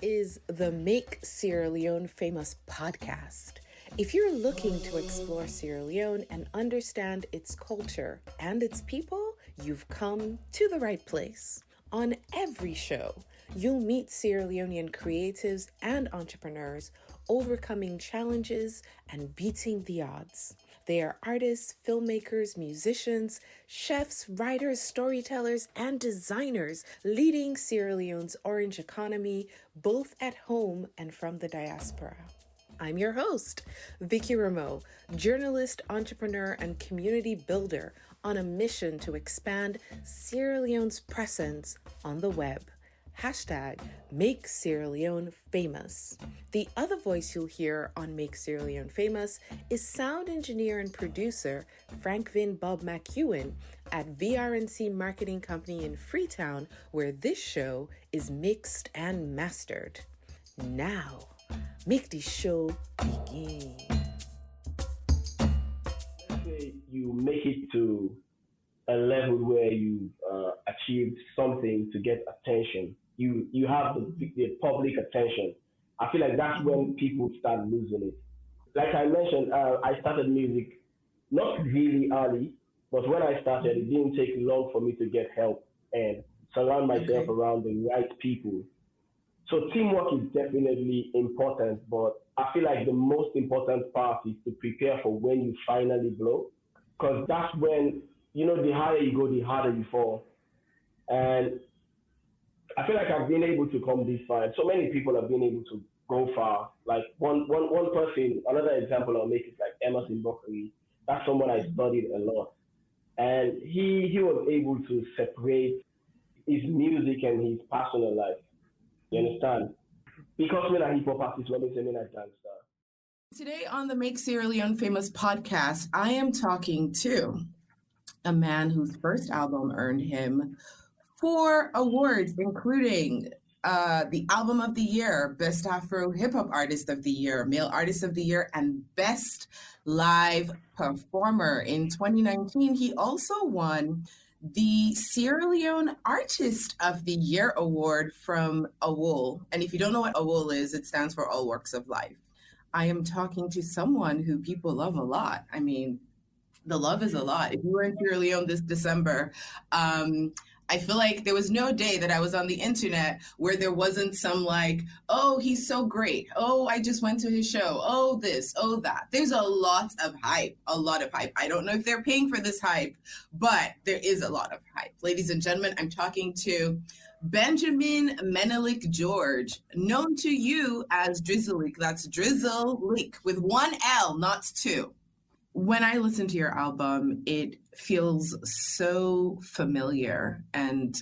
This is the Make Sierra Leone Famous podcast. If you're looking to explore Sierra Leone and understand its culture and its people, you've come to the right place. On every show, you'll meet Sierra Leonean creatives and entrepreneurs overcoming challenges and beating the odds. They are artists, filmmakers, musicians, chefs, writers, storytellers, and designers leading Sierra Leone's orange economy, both at home and from the diaspora. I'm your host, Vickie Remoe, journalist, entrepreneur, and community builder on a mission to expand Sierra Leone's presence on the web. Hashtag Make Sierra Leone Famous. The other voice you'll hear on Make Sierra Leone Famous is sound engineer and producer Frankvin Bob McEwen at VRNC Marketing Company in Freetown, where this show is mixed and mastered. Now, make the show begin. Let's say you make it to a level where you've achieved something to get attention. You have the public attention. I feel like that's when people start losing it. Like I mentioned, I started music not really early, but when I started, it didn't take long for me to get help and surround myself around the right people. So teamwork is definitely important, but I feel like the most important part is to prepare for when you finally blow, because that's when, the higher you go, the harder you fall. And I feel like I've been able to come this far. And so many people have been able to go far. Like one person, another example I'll make is like Emerson Buckley. That's someone I studied a lot. And he was able to separate his music and his personal life. You understand? Because when I hip hop artist, when they say me a gangster. Today on the Make Sierra Leone Famous podcast, I am talking to a man whose first album earned him 4 awards, including the Album of the Year, Best Afro Hip Hop Artist of the Year, Male Artist of the Year, and Best Live Performer. In 2019, he also won the Sierra Leone Artist of the Year Award from AWOL. And if you don't know what AWOL is, it stands for All Works of Life. I am talking to someone who people love a lot. I mean, the love is a lot. If you were in Sierra Leone this December, I feel like there was no day that I was on the internet where there wasn't some like, oh, he's so great. Oh, I just went to his show. Oh, this, oh, that. There's a lot of hype. I don't know if they're paying for this hype, but there is a lot of hype. Ladies and gentlemen, I'm talking to Benjamin Menelik George, known to you as Drizilik. That's Drizilik with 1 L, not 2. When I listen to your album, it feels so familiar and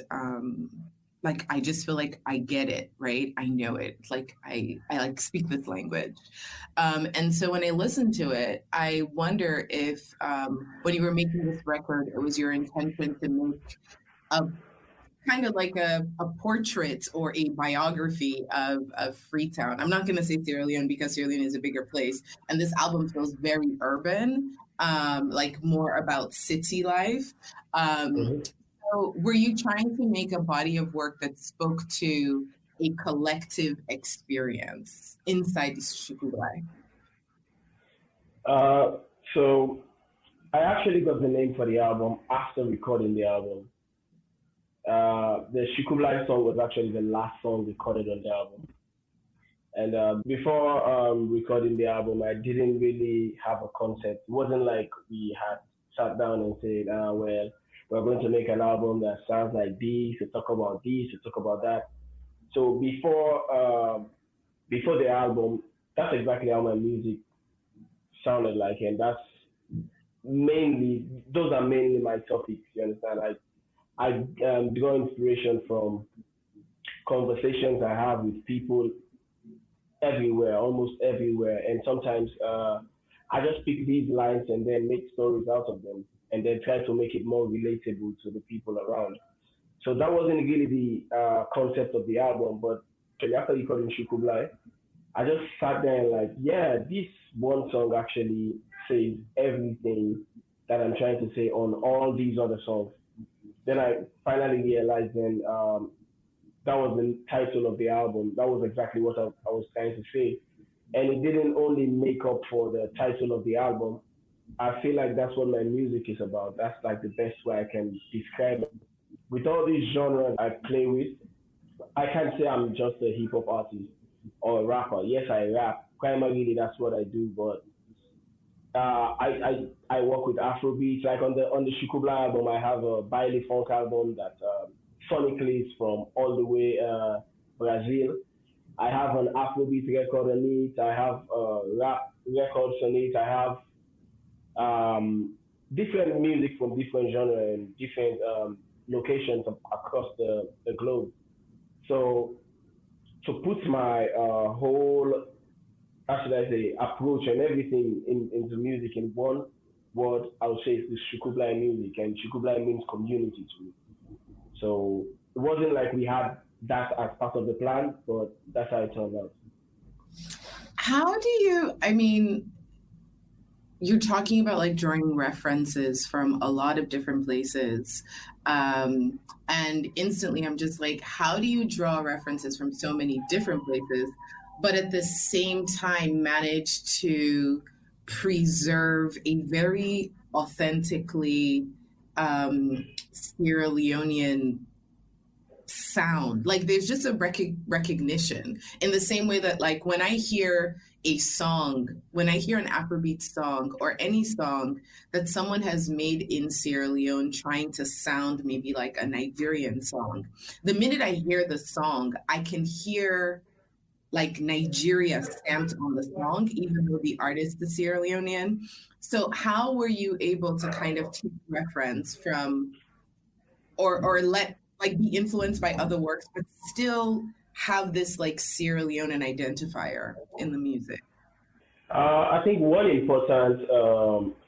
like I just feel like I get it, right? I know it. Like I like speak this language. And so when I listen to it, I wonder if when you were making this record, it was your intention to make a kind of like a portrait or a biography of Freetown. I'm not going to say Sierra Leone because Sierra Leone is a bigger place. And this album feels very urban, like more about city life. So were you trying to make a body of work that spoke to a collective experience inside this Shukubai? So I actually got the name for the album after recording the album. The Shikublai song was actually the last song recorded on the album. And before recording the album, I didn't really have a concept. It wasn't like we had sat down and said, well, we're going to make an album that sounds like this, to talk about this, to talk about that. So before the album, that's exactly how my music sounded like. And those are mainly my topics, you understand? I draw inspiration from conversations I have with people everywhere, almost everywhere. And sometimes I just pick these lines and then make stories out of them and then try to make it more relatable to the people around. So that wasn't really the concept of the album, but after recording Shukublai, I just sat there and like, yeah, this one song actually says everything that I'm trying to say on all these other songs. Then I finally realized then that was the title of the album. That was exactly what I was trying to say. And it didn't only make up for the title of the album. I feel like that's what my music is about. That's like the best way I can describe it. With all these genres I play with, I can't say I'm just a hip hop artist or a rapper. Yes, I rap. Primarily, that's what I do. But I work with afrobeats. Like on the Shukubla album, I have a baile funk album that sonically is from all the way Brazil. I have an afrobeat record on it. I have rap records on it. I have different music from different genre and different locations across the globe. So to put my whole, how should I say, approach and everything into music in one word, I would say it's the Shukubla music, and Shukubla means community to me. So it wasn't like we had that as part of the plan, but that's how it turned out. How do you, I mean, you're talking about like drawing references from a lot of different places. And instantly I'm just like, how do you draw references from so many different places, but at the same time manage to preserve a very authentically Sierra Leonean sound? Like there's just a recognition in the same way that like when I hear a song, when I hear an Afrobeat song or any song that someone has made in Sierra Leone trying to sound maybe like a Nigerian song, the minute I hear the song, I can hear like Nigeria stamped on the song, even though the artist is Sierra Leonean. So how were you able to kind of take reference from or let like be influenced by other works, but still have this like Sierra Leonean identifier in the music? I think one important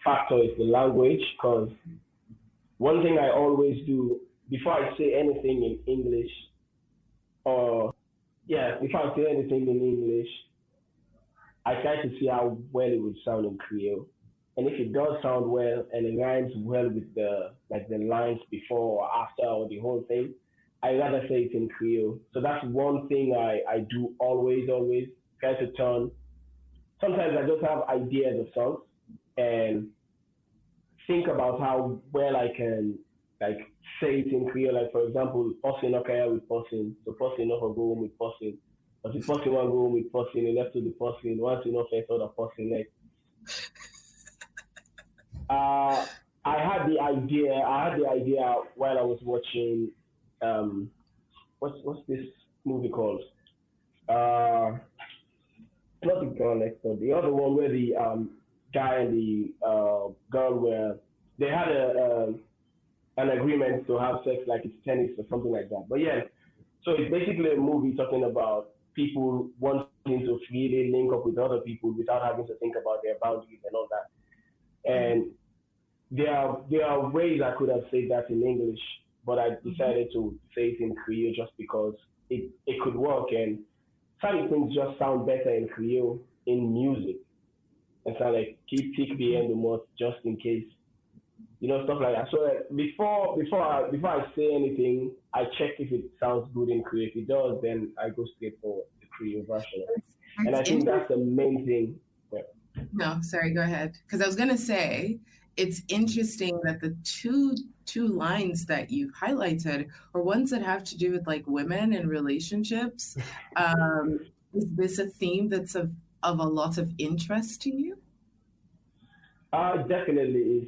factor is the language, because one thing I always do before I say anything in English, or yeah, before I say anything in English, I try to see how well it would sound in Creole. And if it does sound well and it rhymes well with the lines before or after or the whole thing, I rather say it in Creole. So that's one thing I do always try to turn. Sometimes I just have ideas of songs and think about how well I can like say it in Creole. Like for example, Possin Okaya with Possin. So Possin no go home with Possin. But the Possin one go home with Possin, and left to the Possin, once you know first other Possin next. Uh, I had the idea while I was watching what's this movie called? Uh, not the girl next door. The other one where the guy and the girl were they had an agreement to have sex like it's tennis or something like that. But yeah, so it's basically a movie talking about people wanting to freely link up with other people without having to think about their boundaries and all that. And there are ways I could have said that in English, but I decided to say it in Creole just because it could work, and some things just sound better in Creole in music. And so like keep tick the end the most just in case. Stuff like that. So like, before I say anything, I check if it sounds good in Creole. If it does, then I go straight for the Creole version. And I think that's the main thing. Yeah. No, sorry, go ahead. Because I was gonna say it's interesting that the two lines that you've highlighted are ones that have to do with like women and relationships. Is this a theme that's of a lot of interest to you? Definitely is.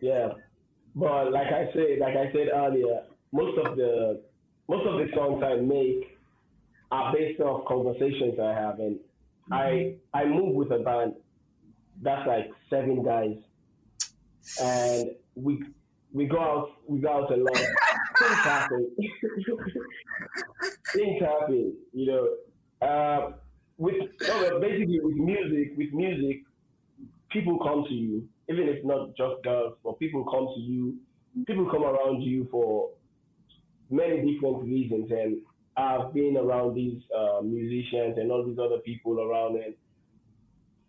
Yeah, but like I said earlier, most of the songs I make are based off conversations I have, and I move with a band that's like 7 guys, and we go out a lot. Things happen. Things happen. With basically with music, people come to you, even if not just girls, but people come to you, people come around you for many different reasons. And I've been around these musicians and all these other people around, and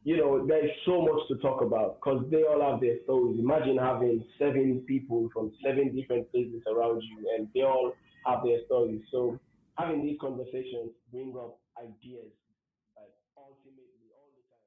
there's so much to talk about because they all have their stories. Imagine having 7 people from 7 different places around you, and they all have their stories. So having these conversations bring up ideas, like ultimately all the time.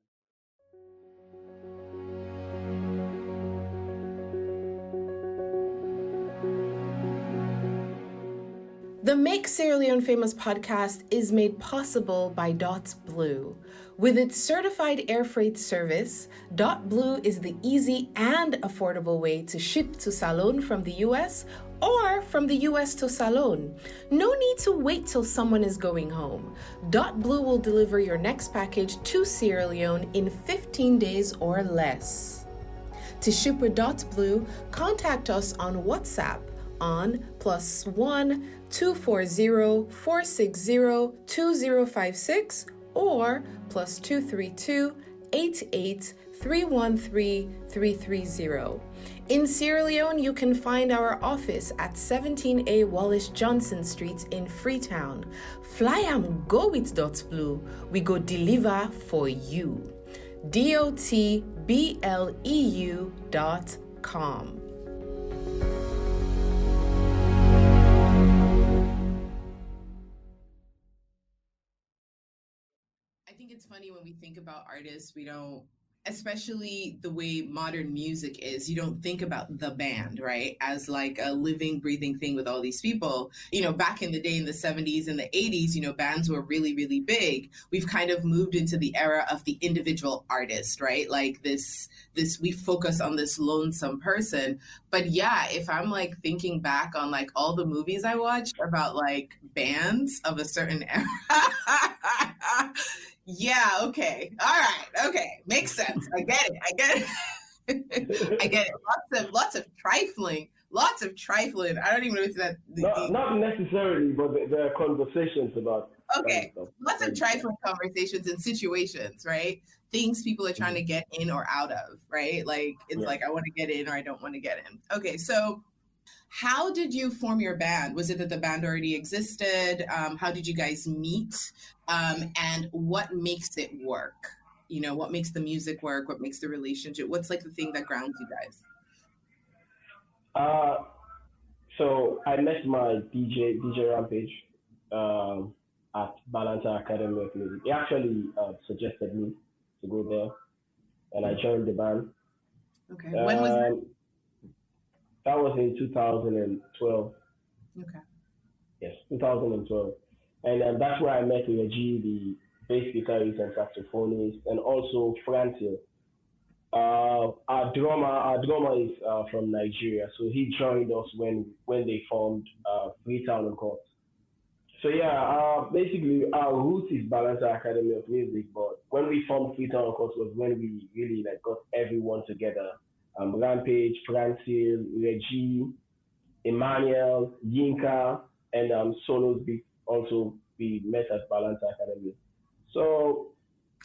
The Make Sierra Leone Famous podcast is made possible by Dot Blue. With its certified air freight service, Dot Blue is the easy and affordable way to ship to Salone from the US or from the US to Salone. No need to wait till someone is going home. Dot Blue will deliver your next package to Sierra Leone in 15 days or less. To ship with Dot Blue, contact us on WhatsApp on +1 240 460 2056 or +232 88 313 330. In Sierra Leone, you can find our office at 17A Wallace Johnson Street in Freetown. Fly and go with Dot Blue. We go deliver for you. DOTBLEU.com. I think it's funny when we think about artists, we don't, especially the way modern music is, you don't think about the band, right? As like a living, breathing thing with all these people. You know, back in the day in the 70s and the 80s, you know, bands were really, really big. We've kind of moved into the era of the individual artist, right? Like this, we focus on this lonesome person. But yeah, if I'm like thinking back on like all the movies I watched about like bands of a certain era, yeah, okay. All right. Okay. Makes sense. I get it. I get it. Lots of trifling. Lots of trifling. I don't even know if that Not necessarily, but there are conversations about okay. Lots of trifling conversations and situations, right? Things people are trying to get in or out of, right? Like it's like I want to get in or I don't want to get in. Okay, so how did you form your band? Was it that the band already existed? How did you guys meet? And what makes it work? You know, what makes the music work? What makes the relationship? What's like the thing that grounds you guys? So I met my DJ Rampage at Balanta Academy of Music. He actually suggested me to go there, and I joined the band. Okay. When was that? That was in 2012. Okay. Yes, 2012. And that's where I met Reggie, the bass guitarist and saxophonist, and also Francis. Our drummer is from Nigeria, so he joined us when they formed Freetown and Court. So yeah, basically our roots is Balance Academy of Music, but when we formed Freetown and Court was when we really like got everyone together. Rampage, Francis, Reggie, Emmanuel, Yinka, and Solos also be met at Balance Academy. So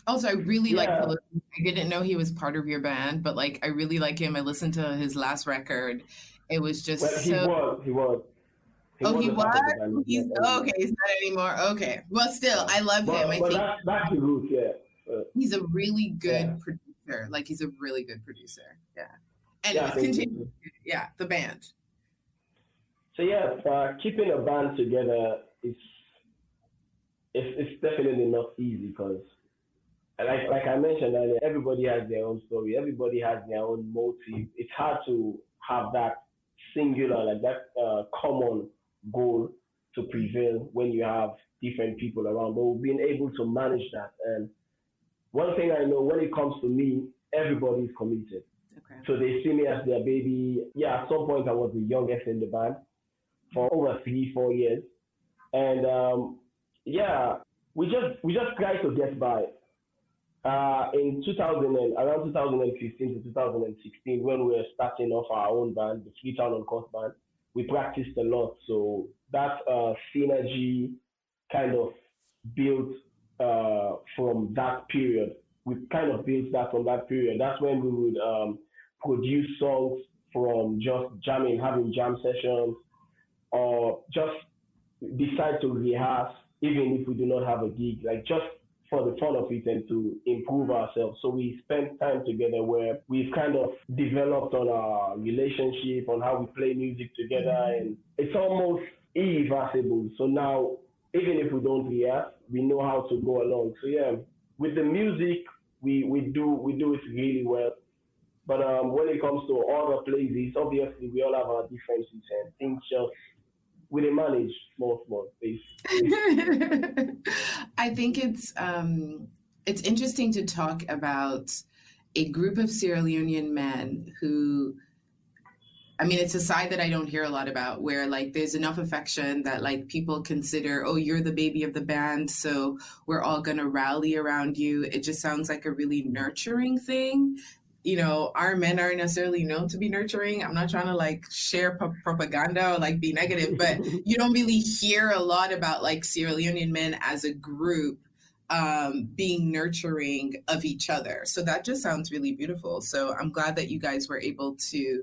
also, I really like to listen. I didn't know he was part of your band, but like I really like him. I listened to his last record. It was just he was. He was? He's okay. He's not anymore. Okay. Well, still, I love him. I think that's the root. Yeah. He's a really good producer. Like he's a really good producer. Yeah. Anyways, continue. Yeah, the band. So yeah, keeping a band together is it's definitely not easy because like I mentioned earlier, everybody has their own story, everybody has their own motive. It's hard to have that singular, like that common goal to prevail when you have different people around. But we've been able to manage that. And one thing I know when it comes to me, everybody is committed. Okay. So they see me as their baby. Yeah, at some point I was the youngest in the band for over 3-4 years. And yeah, we just try to get by. In 2000 around 2015 to 2016, when we were starting off our own band, the Freetown on Coast band, we practiced a lot. So that synergy kind of built from that period. We kind of built that from that period. That's when we would produce songs from just jamming, having jam sessions, or just decide to rehearse even if we do not have a gig, like just for the fun of it and to improve ourselves. So we spent time together where we've kind of developed on our relationship, on how we play music together, and it's almost irreversible. So now even if we don't react, we know how to go along. So yeah, with the music, we do it really well. But when it comes to other places, obviously we all have our differences and things just we dey manage small small, basically. I think it's interesting to talk about a group of Sierra Leonean men who, I mean, it's a side that I don't hear a lot about, where like there's enough affection that like people consider, oh, you're the baby of the band, so we're all gonna rally around you. It just sounds like a really nurturing thing. You know, our men aren't necessarily known to be nurturing. I'm not trying to like share propaganda or like be negative, but you don't really hear a lot about like Sierra Leonean men as a group being nurturing of each other. So that just sounds really beautiful. So I'm glad that you guys were able to,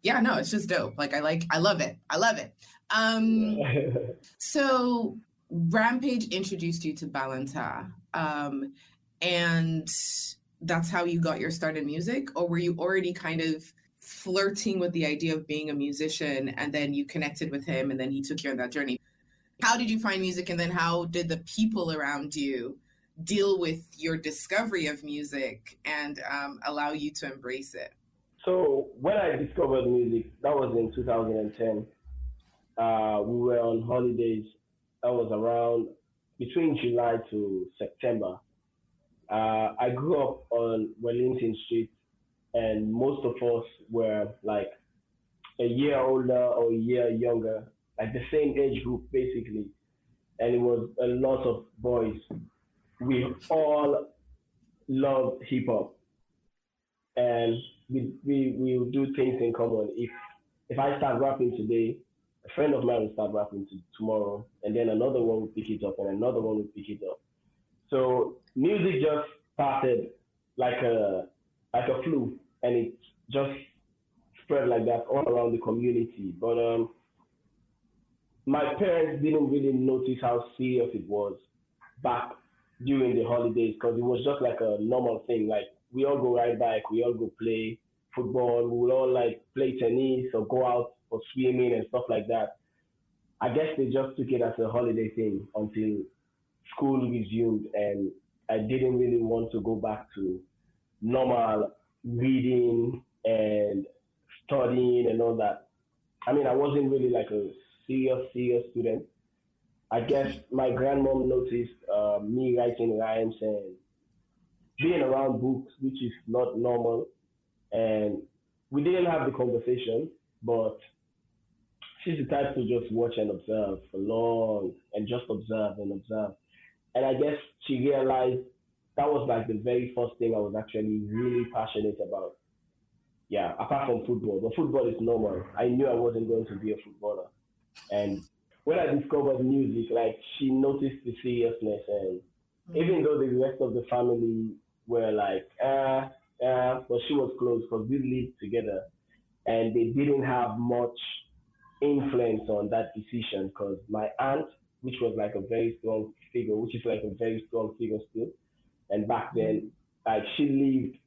yeah, no, it's just dope. Like I love it. I love it. Yeah. So Rampage introduced you to Balanta. And that's how you got your start in music, or were you already kind of flirting with the idea of being a musician and then you connected with him and then he took you on that journey? How did you find music, and then how did the people around you deal with your discovery of music and allow you to embrace it? So when I discovered music, that was in 2010. We were on holidays. That was around between July to September. I grew up on Wellington Street, and most of us were like a year older or a year younger, like the same age group basically. And it was a lot of boys. We all loved hip hop, and we will do things in common. If I start rapping today, a friend of mine will start rapping tomorrow, and then another one will pick it up, and another one will pick it up. So music just started like a flu, and it just spread like that all around the community. But my parents didn't really notice how serious it was back during the holidays because it was just like a normal thing. Like we all go ride bike, we all go play football, we will all like play tennis or go out for swimming and stuff like that. I guess they just took it as a holiday thing until school resumed, and I didn't really want to go back to normal reading and studying and all that. I mean, I wasn't really like a serious student. I guess my grandmom noticed me writing rhymes and being around books, which is not normal. And we didn't have the conversation, but she's the type to just watch and observe for long and just observe and observe. And I guess she realized that was like the very first thing I was actually really passionate about. Yeah, apart from football, but football is normal. I knew I wasn't going to be a footballer. And when I discovered music, like she noticed the seriousness, and even though the rest of the family were like, but she was close because we lived together, and they didn't have much influence on that decision because my aunt, which was like a very strong figure, which is like a very strong figure still, and back then, like she lived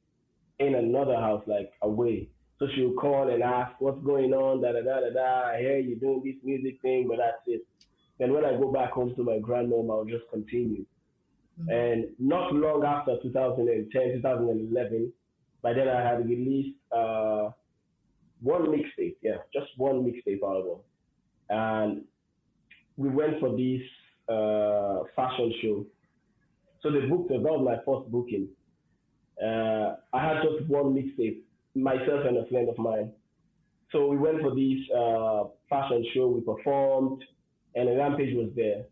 in another house, like away. So she would call and ask, "What's going on? Da da da da da. I hear you doing this music thing, but that's it." Then when I go back home to my grandmom, I'll just continue. And not long after 2010, 2011, by then I had released one mixtape, yeah, just one mixtape album. And we went for this fashion show. So they booked us, that was my first booking. I had just one mixtape, myself and a friend of mine. So we went for this fashion show, we performed, and Rampage was there.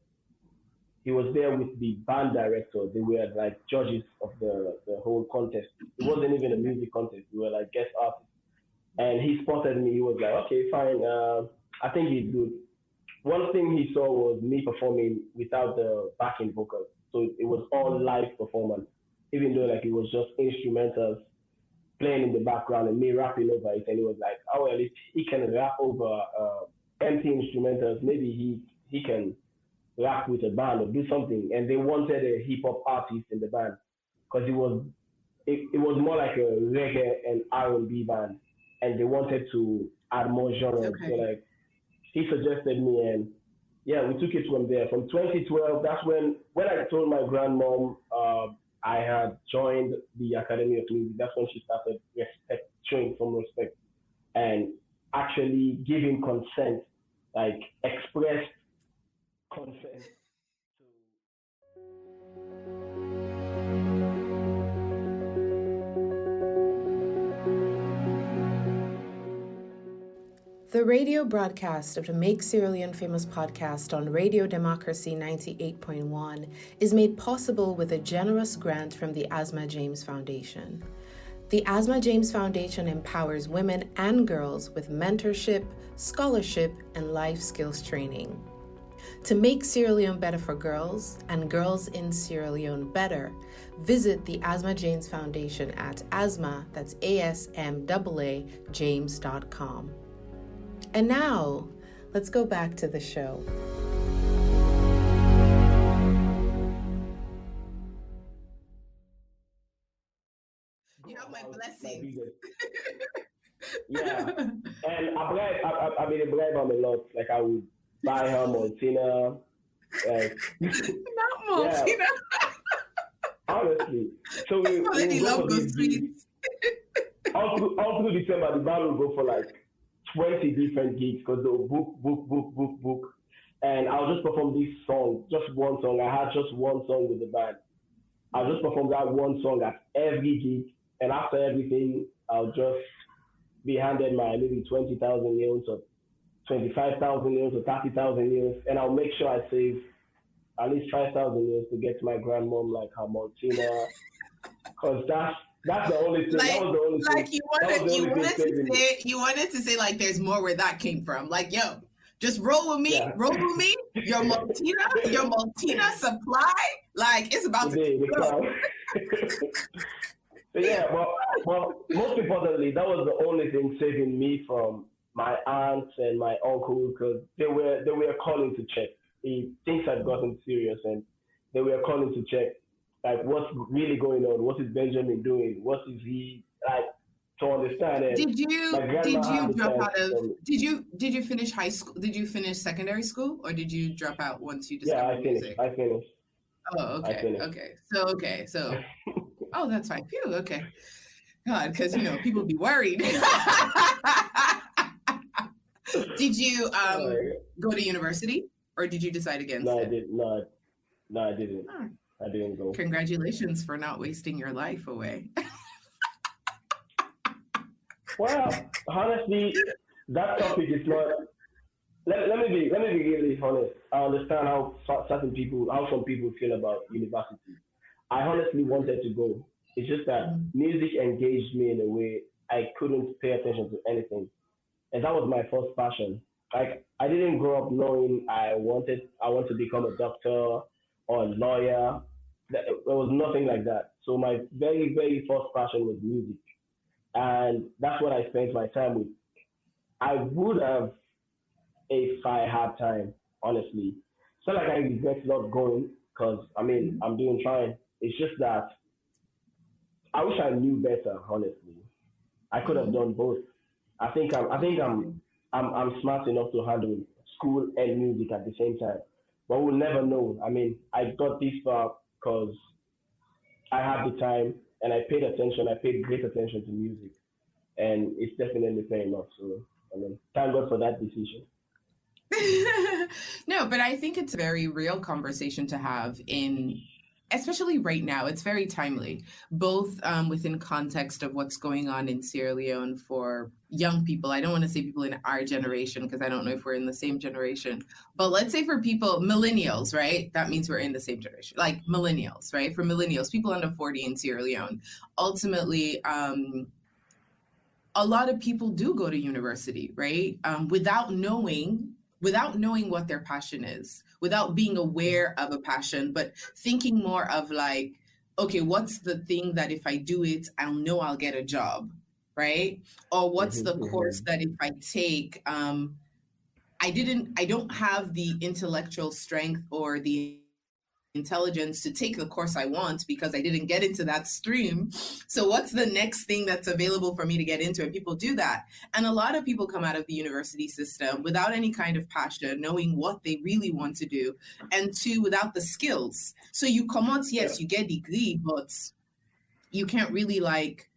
He was there with the band director. They were like judges of the whole contest. It wasn't even a music contest. We were like guest artists. And he spotted me. He was like, okay, fine. I think he's good. One thing he saw was me performing without the backing vocal. So it was all live performance, even though like it was just instrumentals playing in the background and me rapping over it. And he was like, oh, well, if he can rap over empty instrumentals, maybe he can rap with a band or do something. And they wanted a hip hop artist in the band because it was more like a reggae and R&B band, and they wanted to add more genres. So Okay. like he suggested me, and yeah, we took it from there. From 2012, that's when I told my grandmom I had joined the Academy of Music. That's when she started showing some respect and actually giving consent, like expressed consent. The radio broadcast of the Make Sierra Leone Famous podcast on Radio Democracy 98.1 is made possible with a generous grant from the Asma James Foundation. The Asma James Foundation empowers women and girls with mentorship, scholarship, and life skills training. To make Sierra Leone better for girls and girls in Sierra Leone better, visit the Asma James Foundation at asma, that's ASMAA, james.com. And now, let's go back to the show. You have my blessing. Yeah, and I mean, I bribe him a lot. Like I would buy her Maltina. Like, not Maltina. Yeah. Honestly, so we love those sweets. all through December, the band will go for like 20 different gigs because they'll book. And I'll just perform this song, just one song. I had just one song with the band. I'll just perform that one song at every gig. And after everything, I'll just be handed my maybe 20,000 euros or 25,000 euros or 30,000 euros. And I'll make sure I save at least 5,000 euros to get to my grandmom, like her Maltina. Because that's the only thing. Like, that was the only like thing. You wanted to say like there's more where that came from. Like, yo, just roll with me, roll with me. Your Maltina supply, like it's about to go. So yeah, but most importantly, that was the only thing saving me from my aunts and my uncle because they were calling to check. Things had gotten serious and they were calling to check. Like what's really going on? What is Benjamin doing? What is he like to understand? And did you drop out of? Did you finish high school? Did you finish secondary school, or did you drop out once you discovered music? I finished. Oh, okay, okay. So, oh, that's fine. Phew, okay. God, because people be worried. Did you go to university, or did you decide against it? I did not. No, I didn't. Oh. I didn't go. Congratulations for not wasting your life away. Well, honestly, that topic is not. Let me be really honest. I understand how some people feel about university. I honestly wanted to go. It's just that music engaged me in a way I couldn't pay attention to anything, and that was my first passion. Like I didn't grow up knowing I want to become a doctor or a lawyer. There was nothing like that. So my very, very first passion was music. And that's what I spent my time with. I would have if I had time, honestly. It's not like I regret not going because, I mean, I'm doing fine. It's just that I wish I knew better, honestly. I could have done both. I think I'm smart enough to handle school and music at the same time. But we'll never know. I mean, I got this far because I had the time and I paid attention. I paid great attention to music, and it's definitely paying off. So, I mean, thank God for that decision. No, but I think it's a very real conversation to have especially right now. It's very timely, both within context of what's going on in Sierra Leone for young people. I don't want to say people in our generation because I don't know if we're in the same generation, but let's say for people, millennials, right? That means we're in the same generation, like millennials, right? For millennials, people under 40 in Sierra Leone, ultimately, a lot of people do go to university, right? Without knowing what their passion is, without being aware of a passion, but thinking more of like, okay, what's the thing that if I do it, I'll know I'll get a job, right? Or what's the course that if I take, I don't have the intellectual strength or the intelligence to take the course I want because I didn't get into that stream. So what's the next thing that's available for me to get into? And people do that. And a lot of people come out of the university system without any kind of passion, knowing what they really want to do, and two, without the skills. So you come out, yes, you get degree, but you can't really like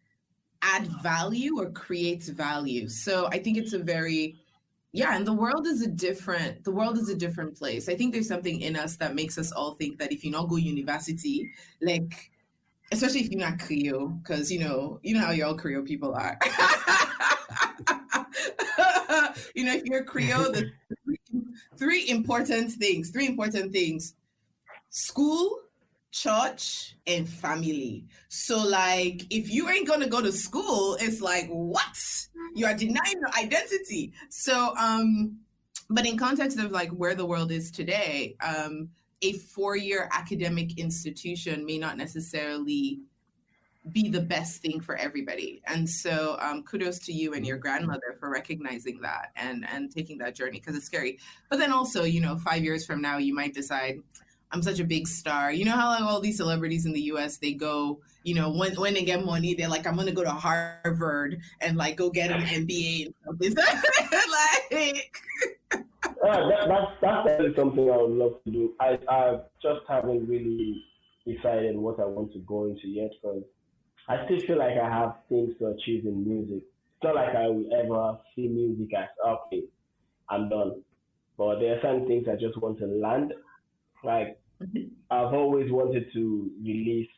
add value or create value. So I think it's a very, and the world is a different place. I think there's something in us that makes us all think that if you not go university, like, especially if you're not Krio, because you know how you all Krio people are. If you're Krio, the three important things: school, church, and family. So like, if you ain't gonna go to school, it's like, what? You are denying your identity. So, but in context of like where the world is today, a 4-year academic institution may not necessarily be the best thing for everybody. And so kudos to you and your grandmother for recognizing that and taking that journey, because it's scary. But then also, 5 years from now, you might decide, I'm such a big star. You know how like all these celebrities in the US, they go, when they get money, they're like, I'm going to go to Harvard and like go get an MBA and something. Like, that's definitely something I would love to do. I just haven't really decided what I want to go into yet, because I still feel like I have things to achieve in music. It's not like I will ever see music as, okay, I'm done. But there are some things I just want to land. Like, I've always wanted to release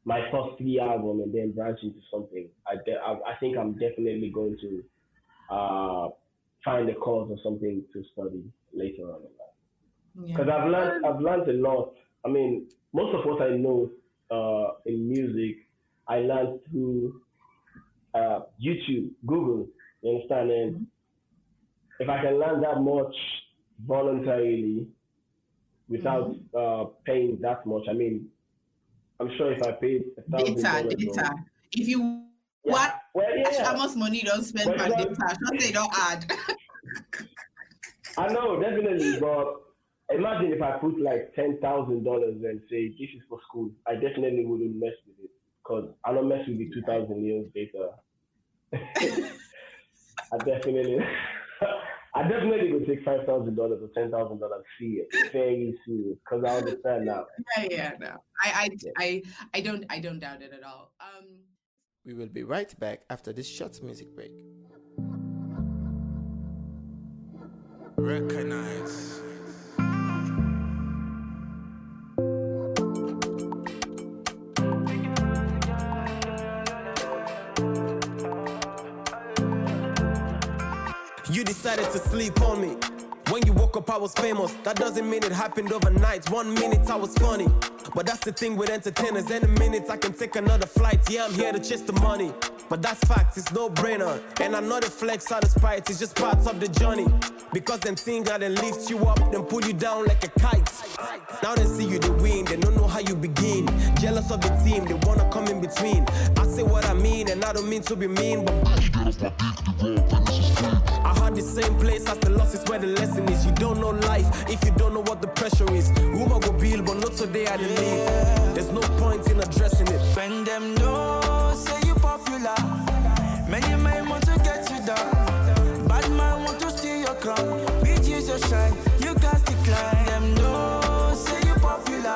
my first 3 album and then branch into something. I think I'm definitely going to find a course or something to study later on in life. Because I've learned a lot. I mean, most of what I know in music, I learned through YouTube, Google. You understand? And if I can learn that much voluntarily, without paying that much. I mean, I'm sure if I paid $1,000, data. If you how much money you don't spend per data, they don't add. I know, definitely, but imagine if I put like $10,000 and say this is for school. I definitely wouldn't mess with it, because I don't mess with the 2,000 years data. I definitely would take $5,000 or $10,000 fee. Very serious, because I understand now. No, I don't doubt it at all. We will be right back after this short music break. Recognize. You decided to sleep on me. When you woke up, I was famous. That doesn't mean it happened overnight. 1 minute I was funny. But that's the thing with entertainers. Any minute I can take another flight. Yeah, I'm here to chase the money. But that's fact, it's no brainer. And I'm not a flex out of spite, it's just part of the journey. Because them things that then lift you up, then pull you down like a kite. Now they see you the win, they don't know how you begin. Jealous of the team, they wanna come in between. I say what I mean, and I don't mean to be mean, but I heard the same place as the loss is where the lesson is. You don't know life if you don't know what the pressure is. Rumor go build, but not today I believe. There's no point in addressing it. When them know, say you popular. Many men want to get you down. Bad man want to steal your crown. Bitches your shine, you got to climb. Them know, say you popular.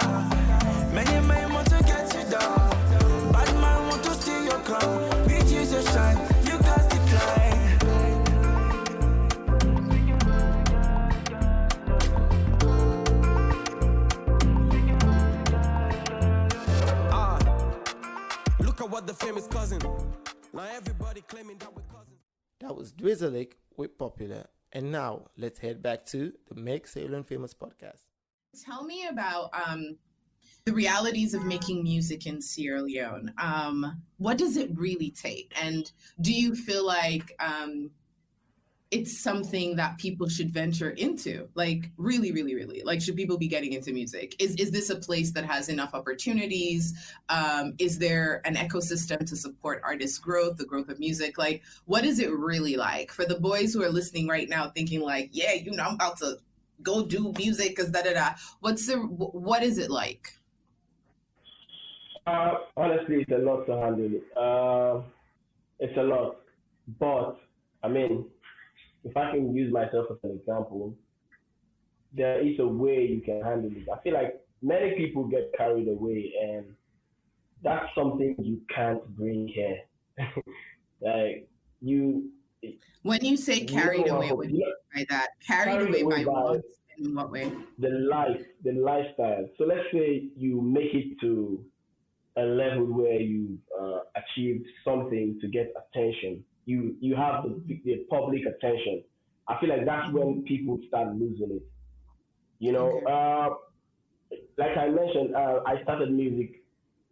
Many men want to get you down. Bad man want to steal your crown. Bitches your shine, you got to climb. Look at what the famous cousin. Now everybody claiming that we're cousins. That was Drizilik with Popular. And now let's head back to the Make Sierra Leone Famous podcast. Tell me about the realities of making music in Sierra Leone. What does it really take? And do you feel like it's something that people should venture into? Like really, really, really? Like, should people be getting into music? Is this a place that has enough opportunities? Is there an ecosystem to support artist growth, the growth of music? Like, what is it really like for the boys who are listening right now thinking like, yeah, I'm about to go do music because da da da. What is it like? Honestly, it's a lot to handle. It's a lot, but I mean, if I can use myself as an example, there is a way you can handle it. I feel like many people get carried away, and that's something you can't bring here. Like you, When you say you carried know, away, what do you mean by that? Carried carried away away by by what? In what way? the lifestyle. So let's say you make it to a level where you achieved something to get attention. You have the public attention. I feel like that's when people start losing it. You know, Okay. like I mentioned, I started music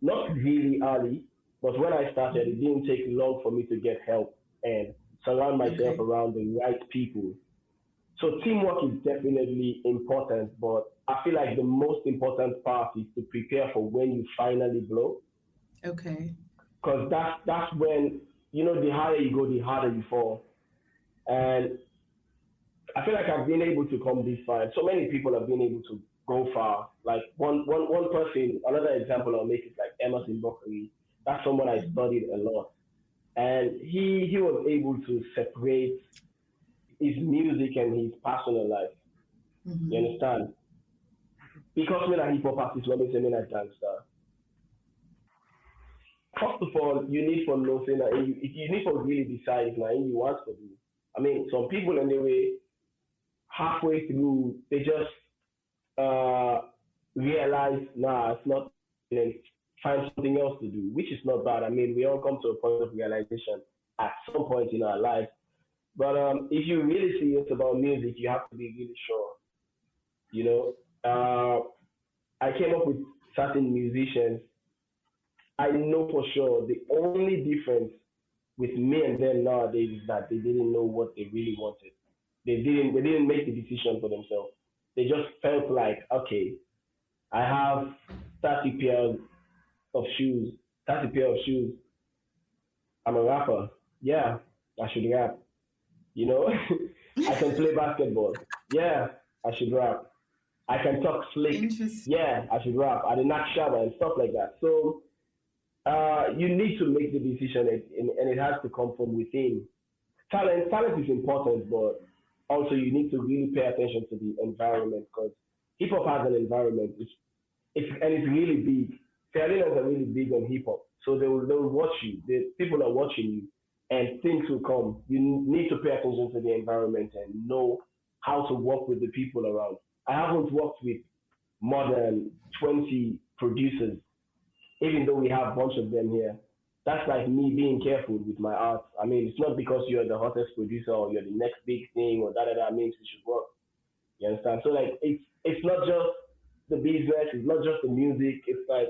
not really early, but when I started, it didn't take long for me to get help and surround myself Okay. around the right people. So teamwork is definitely important, but I feel like the most important part is to prepare for when you finally blow, Okay. because that's when the higher you go, the harder you fall. And I feel like I've been able to come this far. So many people have been able to go far. Like one person, another example I'll make is like Emerson Buckley. That's someone I studied a lot, and he was able to separate his music and his personal life. You Mm-hmm. understand? Because me a hip hop artist, when they say me a gangster. First of all, you need for know say that you need to really decide if now you want to do. I mean, some people anyway halfway through they just uh realize nah it's not and find something else to do, which is not bad. I mean, we all come to a point of realization at some point in our life. But if you really serious about music, you have to be really sure. You know, I came up with certain musicians. I know for sure the only difference with me and them nowadays is that they didn't know what they really wanted. They didn't make the decision for themselves. They just felt like, okay, I have 30 pairs of shoes, 30 pair of shoes. I'm a rapper. Yeah, I should rap. You know, I can play basketball. Yeah, I should rap. I can talk slick. Interesting. Yeah, I should rap. I did not shower and stuff like that. So you need to make the decision, and it has to come from within. Talent is important, but also you need to really pay attention to the environment because hip hop has an environment. It's really big. Sierra Leoneans are really big on hip hop, so they will watch you. The people are watching you, and things will come. You need to pay attention to the environment and know how to work with the people around. I haven't worked with more than 20 producers, even though we have a bunch of them here. That's like me being careful with my art. I mean, it's not because you're the hottest producer or you're the next big thing or that means we should work. You understand? So like it's not just the business, it's not just the music, it's like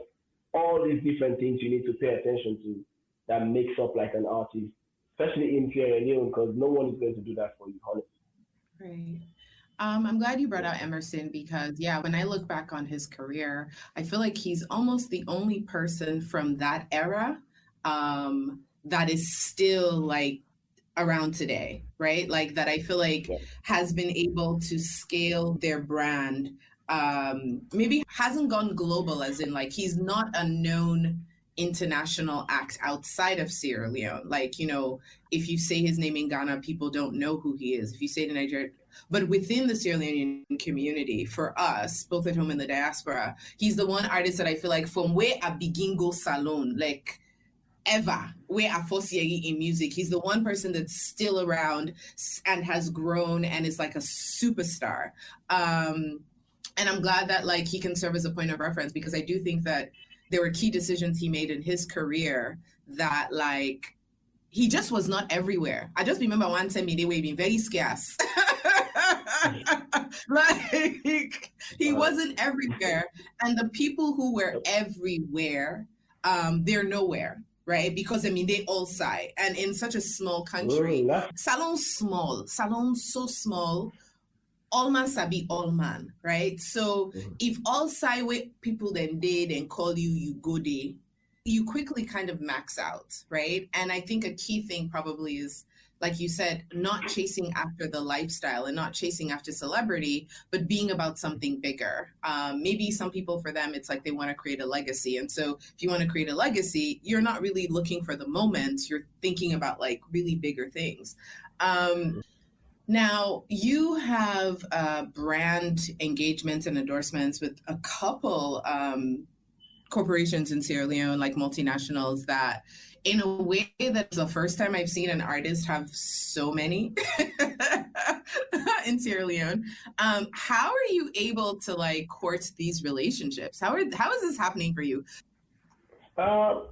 all these different things you need to pay attention to that makes up like an artist, especially in Sierra Leone, because no one is going to do that for you, honestly. Right. I'm glad you brought out Emerson because, yeah, when I look back on his career, I feel like he's almost the only person from that era that is still like around today, right? Like that I feel like Yeah. has been able to scale their brand. Maybe hasn't gone global, as in like he's not a known international act outside of Sierra Leone. Like, if you say his name in Ghana, people don't know who he is. If you say it in Nigeria, but within the Sierra Leonean community, for us, both at home and the diaspora, he's the one artist that I feel like from where I begin go salon, like ever, where I foresee in music, he's the one person that's still around and has grown and is like a superstar. And I'm glad that like he can serve as a point of reference because I do think that there were key decisions he made in his career that like he just was not everywhere. I just remember one time they were being very scarce. Like he wasn't everywhere. And the people who were everywhere, they're nowhere, right? Because I mean they all sigh. And in such a small country, salon small, salon so small, all man sabi all man, right? So if all sideway people then did and call you, you go there, you quickly kind of max out, right? And I think a key thing probably is like you said, not chasing after the lifestyle and not chasing after celebrity, but being about something bigger. Maybe some people, for them, it's like they want to create a legacy. And so if you want to create a legacy, you're not really looking for the moment, you're thinking about like really bigger things. Now, you have brand engagements and endorsements with a couple corporations in Sierra Leone, like multinationals, that in a way that's the first time I've seen an artist have so many in Sierra Leone. How are you able to like court these relationships? How is this happening for you? I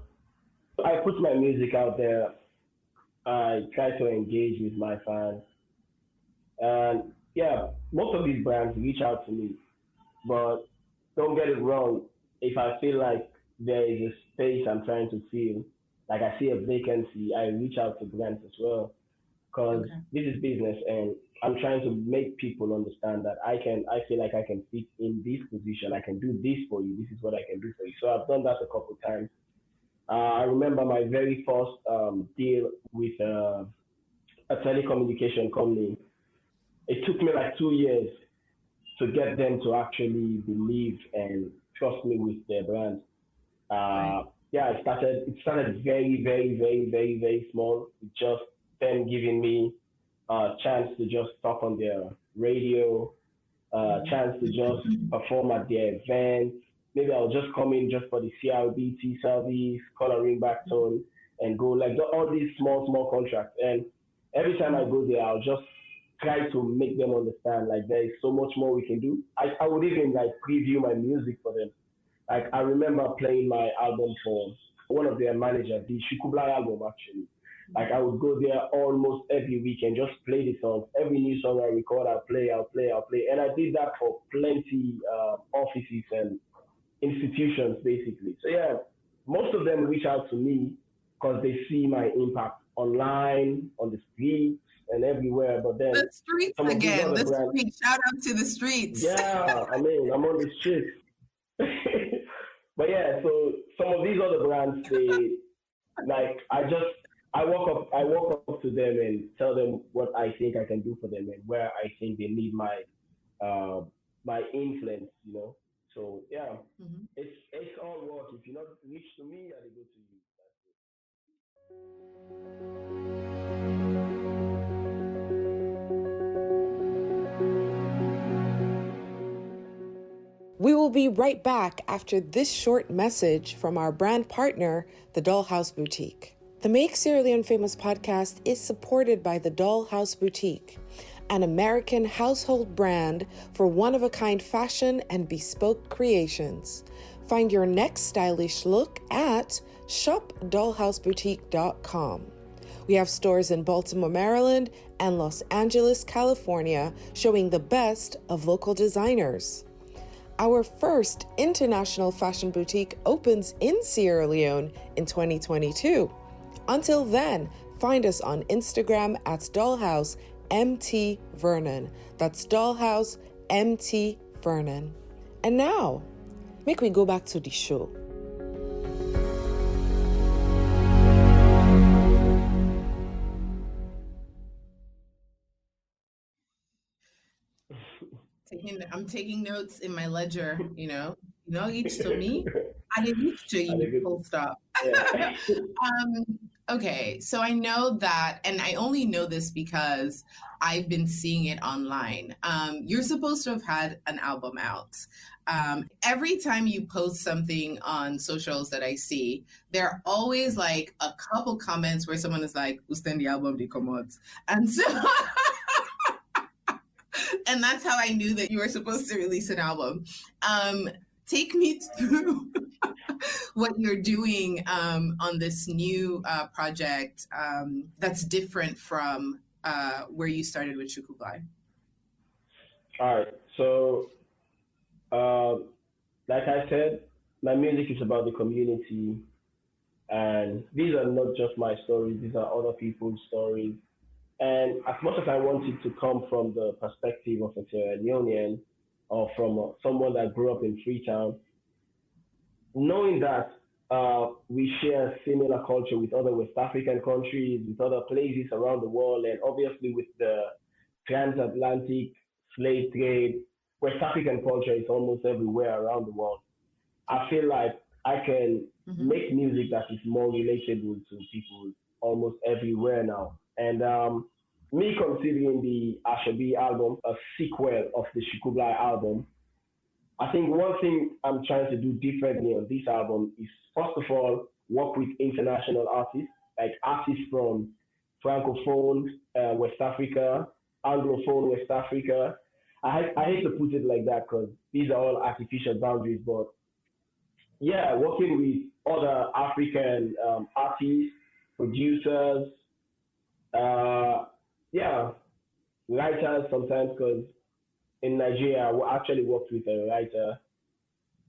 put my music out there. I try to engage with my fans. And yeah, most of these brands reach out to me, but don't get it wrong. If I feel like there is a space I'm trying to fill, like I see a vacancy, I reach out to brands as well because Okay. this is business and I'm trying to make people understand that I feel like I can fit in this position. I can do this for you. This is what I can do for you. So I've done that a couple of times. I remember my very first deal with a telecommunication company. It took me like 2 years to get them to actually believe and trust me with their brand. Right. Yeah, it started very, very, very, very, very small. Just them giving me a chance to just talk on their radio, chance to just perform at their events. Maybe I'll just come in just for the CRBT service, coloring back tone, and go like all these small, small contracts. And every time I go there, I'll just try to make them understand like there is so much more we can do. I would even like preview my music for them. Like I remember playing my album for one of their managers, the Shukubla album actually. Like I would go there almost every week and just play the songs. Every new song I record, I'll play. And I did that for plenty offices and institutions basically. So yeah, most of them reach out to me because they see my impact online, on the streets, and everywhere. But then The streets some of these again. other The brands, streets. Shout out to the streets. yeah, I mean, I'm on the streets. But yeah, so some of these other brands, they like I walk up to them and tell them what I think I can do for them and where I think they need uh my influence, you know. So yeah, Mhm. it's all work. If you not reach to me, I go to you. We will be right back after this short message from our brand partner, the Dollhouse Boutique. The Make Sierra Leone Famous podcast is supported by the Dollhouse Boutique, an American household brand for one-of-a-kind fashion and bespoke creations. Find your next stylish look at shopdollhouseboutique.com. We have stores in Baltimore, Maryland, and Los Angeles, California, showing the best of local designers. Our first international fashion boutique opens in Sierra Leone in 2022. Until then, find us on Instagram at Dollhouse MT Vernon. That's Dollhouse MT Vernon. And now, make we go back to the show. I'm taking notes in my ledger, each to me, I did each to you, full stop. Yeah. Okay, so I know that, and I only know this because I've been seeing it online. You're supposed to have had an album out. Every time you post something on socials that I see, there are always like a couple comments where someone is like, "Usten the album de comods," and so. And that's how I knew that you were supposed to release an album. Take me through what you're doing on this new project that's different from where you started with Shukubai. All right. So, uh, like I said, my music is about the community, and these are not just my stories; these are other people's stories. And as much as I want it to come from the perspective of a Sierra Leonean or from someone that grew up in Freetown, knowing that we share similar culture with other West African countries, with other places around the world, and obviously with the transatlantic slave trade, West African culture is almost everywhere around the world. I feel like I can make music that is more relatable to people almost everywhere now. And me considering the Ashobi album a sequel of the Shikublai album, I think one thing I'm trying to do differently on this album is, first of all, work with international artists, like artists from Francophone West Africa, Anglophone West Africa. I hate to put it like that because these are all artificial boundaries, but yeah, working with other African artists, producers, yeah, writers sometimes, because in Nigeria, I actually worked with a writer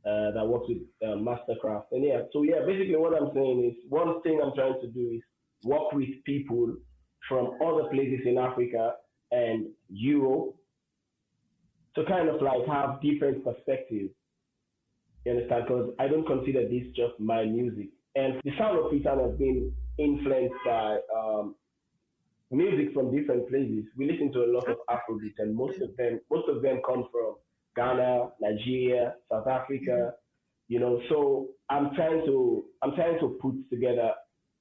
that works with Mastercraft. And yeah, so yeah, basically what I'm saying is one thing I'm trying to do is work with people from other places in Africa and Europe to kind of like have different perspectives. You understand? Because I don't consider this just my music. And the sound of Freetown has been influenced by music from different places. We listen to a lot of Afrobeats, and most of them come from Ghana, Nigeria, South Africa. You know, so I'm trying to put together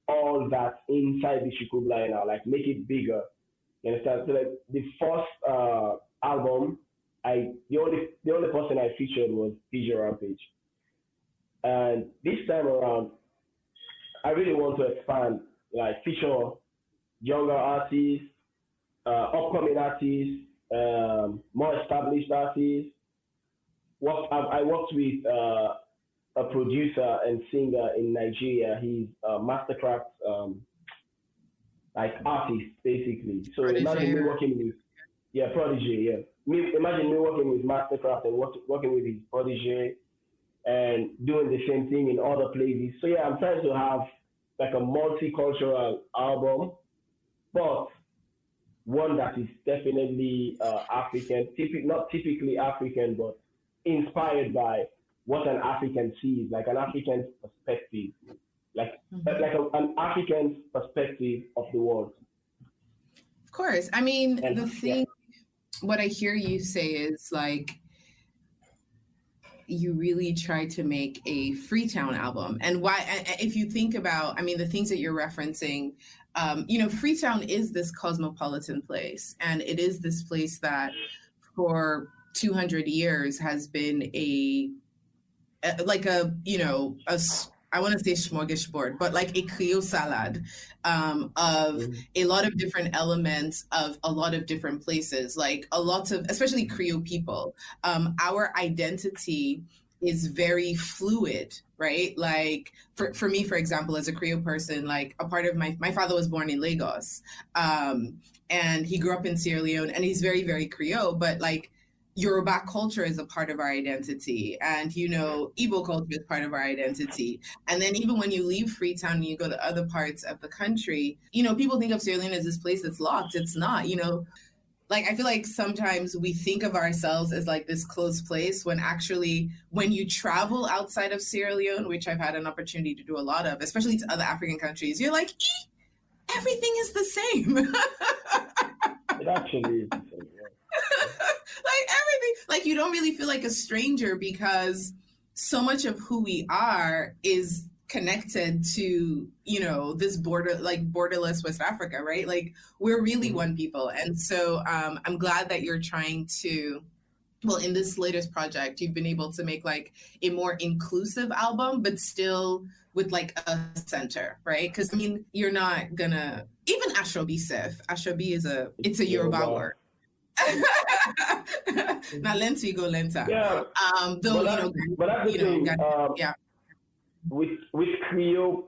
all that inside the Shikublai now, like make it bigger. You understand? So like the first album, the only person I featured was DJ Rampage, and this time around, I really want to expand, like feature younger artists, upcoming artists, more established artists. I worked with a producer and singer in Nigeria. He's a Mastercraft like artist basically. So Prodigy. Imagine me working with Prodigy. Imagine me working with Mastercraft and working with his Prodigy and doing the same thing in other places. So yeah, I'm trying to have like a multicultural album, but one that is definitely African, not typically African, but inspired by what an African sees, like an African perspective, like an African perspective of the world. Of course. I mean, what I hear you say is like, you really try to make a Freetown album. And why, if you think about, I mean, the things that you're referencing, Freetown is this cosmopolitan place. And it is this place that for 200 years has been I want to say smorgasbord, but like a Krio salad of a lot of different elements of a lot of different places, like a lot of, especially Krio people, our identity is very fluid, right? Like for me, for example, as a Krio person, like a part of my father was born in Lagos and he grew up in Sierra Leone and he's very, very Krio, but like Yoruba culture is a part of our identity, and Igbo culture is part of our identity. And then even when you leave Freetown and you go to other parts of the country, people think of Sierra Leone as this place that's locked. It's not. Like I feel like sometimes we think of ourselves as like this closed place when actually when you travel outside of Sierra Leone, which I've had an opportunity to do a lot of, especially to other African countries, you're like, everything is the same. It actually is the same. Like everything, like you don't really feel like a stranger because so much of who we are is connected to, this borderless West Africa, right? Like we're really one people. And so I'm glad that you're trying to, in this latest project, you've been able to make like a more inclusive album, but still with like a center, right? Because I mean, you're not gonna, even Ashobi Seth, Ashobi it's a Yoruba word. Now lenta go lenta. Yeah. Though but that's the thing. Yeah. With Krio,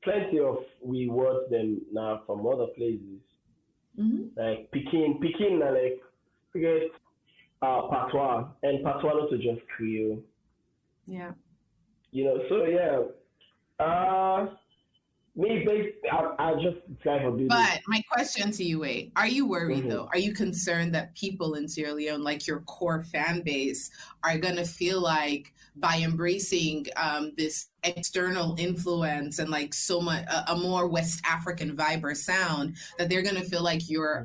plenty of we work them now from other places. Mm-hmm. Like Pekin, like forget Patois, and Patois not to just Krio. Yeah. So yeah. Me, I just try to do this. But my question to you, Wade, are you worried Mhm. though? Are you concerned that people in Sierra Leone, like your core fan base, are going to feel like by embracing this external influence and like so much a more West African vibe or sound, that they're going to feel like you're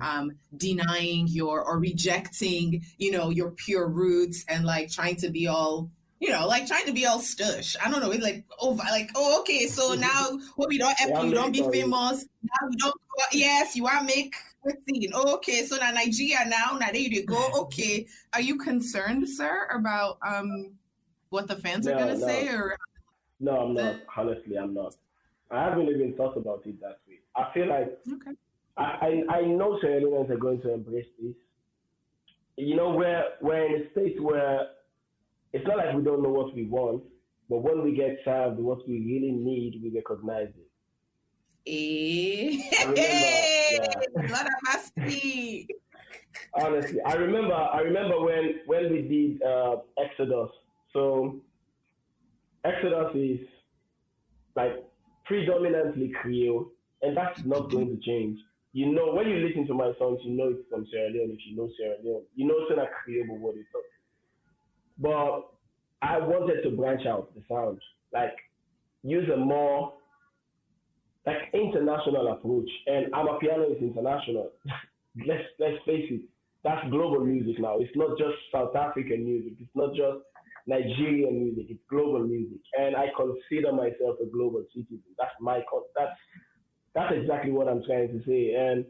denying your or rejecting, your pure roots and like trying to be all like trying to be all stush. I don't know. It's oh, okay. So now what we don't help you don't be famous. Now you don't. Yes, you want to make a scene. Oh, okay. So now Nigeria now there you go. Okay. Are you concerned, sir, about what the fans are gonna say? Or no, I'm not. Honestly, I'm not. I haven't even thought about it that way. I feel like okay. I know Sierra Leoneans are going to embrace this. We're in a state where it's not like we don't know what we want, but when we get served what we really need, we recognize it. What am I saying? Honestly, I remember when we did Exodus. So Exodus is like predominantly Krio, and that's not going to change. When you listen to my songs, it's from Sierra Leone. If you know Sierra Leone, it's not Krio, but what it's not. But I wanted to branch out the sound, like use a more like international approach. And Amapiano is international. let's face it, that's global music now. It's not just South African music. It's not just Nigerian music. It's global music, and I consider myself a global citizen. That's exactly what I'm trying to say. And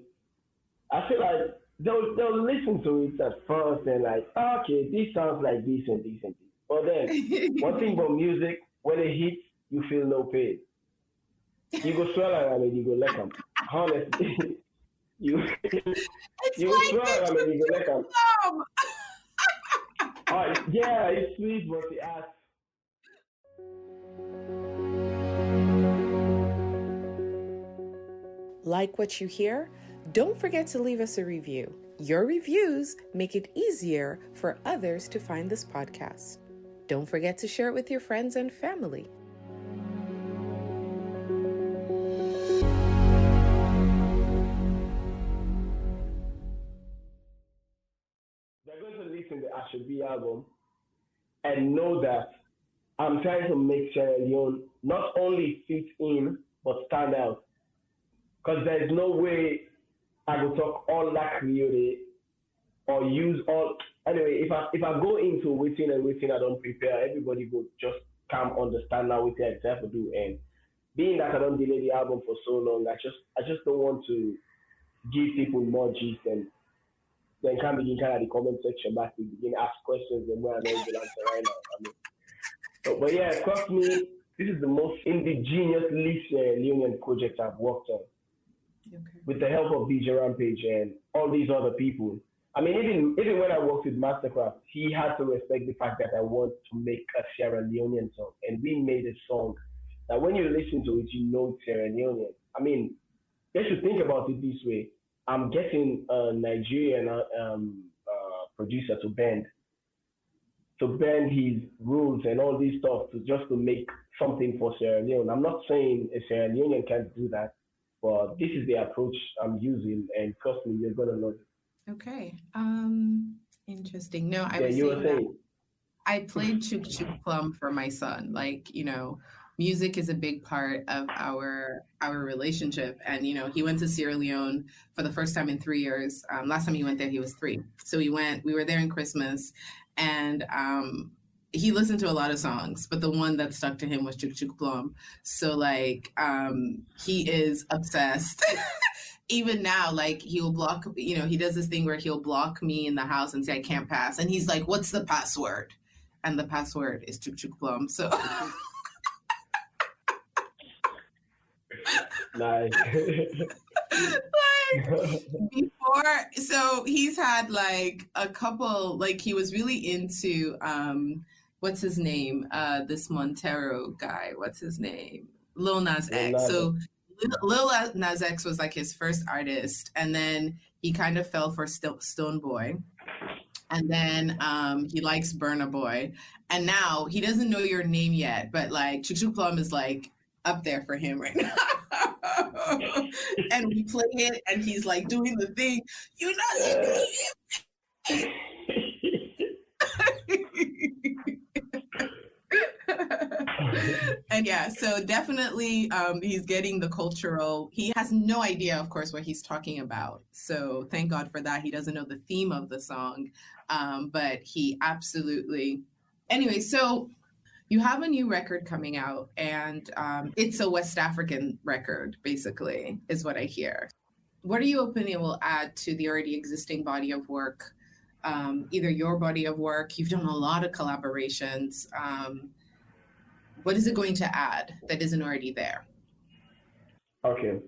I feel like they'll listen to it at first and like, okay, this sounds like this and this and this. But then one thing about music, when it hits, you feel no pain. You go swell around and you go let them. Honestly, you swell around and you go let them. Yeah, it's sweet, but the ass. Like what you hear? Don't forget to leave us a review. Your reviews make it easier for others to find this podcast. Don't forget to share it with your friends and family. They're going to listen to the Ashobi album and know that I'm trying to make Sierra Leone not only fit in, but stand out. Because there's no way I will talk all that Creole or use all. Anyway, if I go into waiting I don't prepare, everybody will just come understand now what I have to do. And being that I don't delay the album for so long, I just don't want to give people more gist and then can begin kind of the comment section back to begin ask questions and where I know the answer right now. But yeah, trust me, this is the most indigenously Sierra Leonean project I've worked on. Okay. With the help of DJ Rampage and all these other people. I mean, even when I worked with Mastercraft, he had to respect the fact that I want to make a Sierra Leonean song. And we made a song that when you listen to it, you know it's Sierra Leonean. I mean, they should think about it this way. I'm getting a Nigerian producer to bend his rules and all this stuff to make something for Sierra Leone. I'm not saying a Sierra Leonean can't do that, but this is the approach I'm using, and trust me, you're gonna love it. Okay. Interesting. No, I played Chuk Chuk Plum for my son. Like, music is a big part of our relationship. And, he went to Sierra Leone for the first time in 3 years. Last time he went there, he was 3. So we were there in Christmas, and he listened to a lot of songs, but the one that stuck to him was Chuk Chuk Plum. So like, he is obsessed. Even now, like he'll block, he does this thing where he'll block me in the house and say, I can't pass. And he's like, what's the password? And the password is Chuk Chuk Plum. So. Nice. So he's had like a couple, like he was really into, what's his name? This Montero guy, what's his name? Lil Nas X. So Lil Nas X was like his first artist, and then he kind of fell for Stone Boy, and then he likes Burna Boy, and now he doesn't know your name yet, but like Chuk Chuk Plum is like up there for him right now. And we play it, and he's like doing the thing. You know, and yeah, so definitely he's getting the cultural. He has no idea, of course, what he's talking about. So thank God for that. He doesn't know the theme of the song, but he absolutely. Anyway, so you have a new record coming out, and it's a West African record, basically, is what I hear. What are you hoping it will add to the already existing body of work? Either your body of work, you've done a lot of collaborations. What is it going to add that isn't already there? Okay.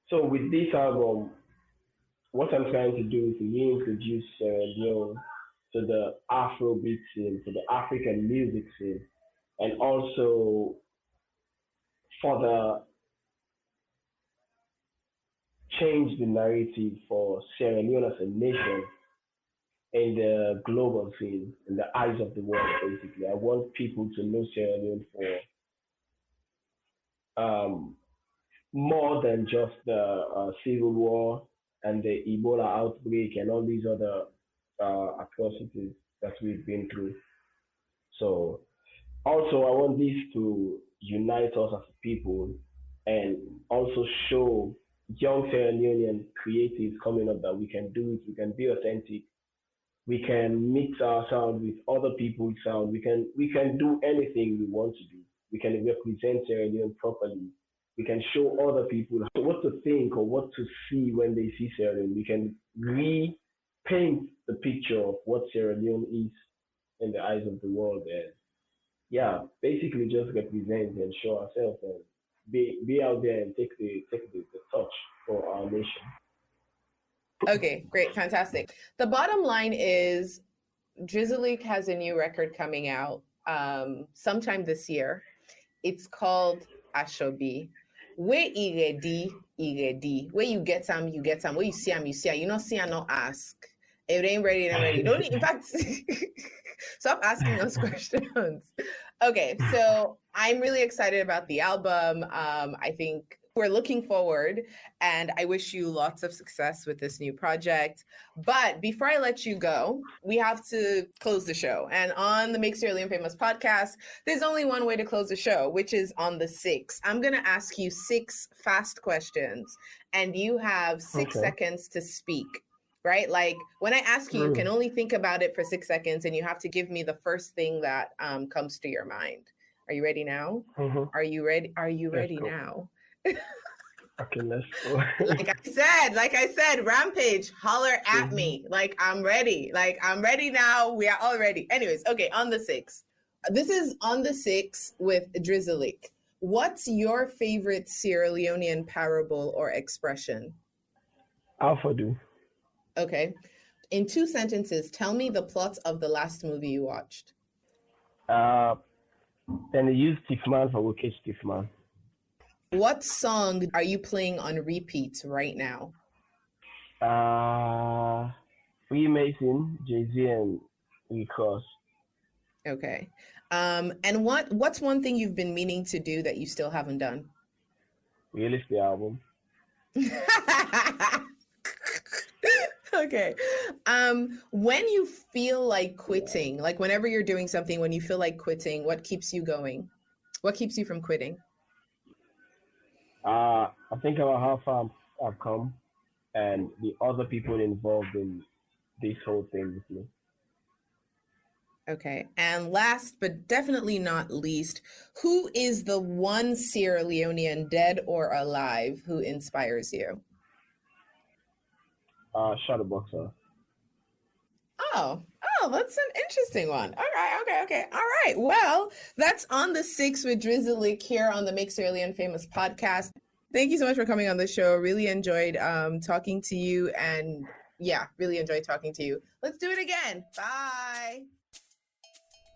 So with this album, what I'm trying to do is to reintroduce Leone to the afrobeat scene, to the African music scene, and also further change the narrative for Sierra Leone as a nation in the global scene, in the eyes of the world, basically. I want people to know Sierra Leone for more than just the civil war and the Ebola outbreak and all these other atrocities that we've been through. So, also, I want this to unite us as a people and also show young Sierra Leonean creatives coming up that we can do it, we can be authentic, we can mix our sound with other people's sound. We can do anything we want to do. We can represent Sierra Leone properly. We can show other people what to think or what to see when they see Sierra Leone. We can repaint the picture of what Sierra Leone is in the eyes of the world. And yeah, basically just represent and show ourselves and be out there and take the touch for our nation. Okay, great, fantastic. The bottom line is Drizilik has a new record coming out sometime this year. It's called Ashobi. Where ready. Where you get some, you get some. Where you see them, you see them. You not see and not ask. It ain't ready, it ain't ready. Don't, in fact, stop asking those questions. Okay, so I'm really excited about the album. I think we're looking forward, and I wish you lots of success with this new project. But before I let you go, we have to close the show. And on the Make Sierra Leone Famous podcast, there's only one way to close the show, which is on the 6. I'm going to ask you 6 fast questions, and you have 6 seconds to speak. Right? Like when I ask you, you can only think about it for 6 seconds, and you have to give me the first thing that comes to your mind. Are you ready now? Are you ready? Are you ready now? Okay, let's go. like I said, Rampage, holler at me. Like I'm ready. Like I'm ready now. We are all ready. Anyways, okay, on the 6. This is on the 6 with Drizilik. What's your favorite Sierra Leonean parable or expression? Alphadu. Okay. In 2 sentences, tell me the plot of the last movie you watched. Then they use Stiffman for Wicked Stiffman. What song are you playing on repeat right now? Freemason, Jay-Z, and Rick Ross. Okay. And what's one thing you've been meaning to do that you still haven't done? Release the album. Okay. When you feel like quitting, like whenever you're doing something, when you feel like quitting, what keeps you going? What keeps you from quitting? I think about how far I've come and the other people involved in this whole thing with me. Okay. And last but definitely not least, who is the one Sierra Leonean, dead or alive, who inspires you? Shadowboxer. Oh, that's an interesting one. All right, okay. All right. Well, that's on the 6 with Drizilik here on the Make Sierra Leone Famous podcast. Thank you so much for coming on the show. Really enjoyed talking to you, and yeah, really enjoyed talking to you. Let's do it again. Bye.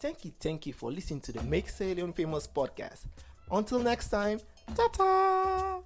Thank you for listening to the Make Sierra Leone Famous podcast. Until next time, ta-ta!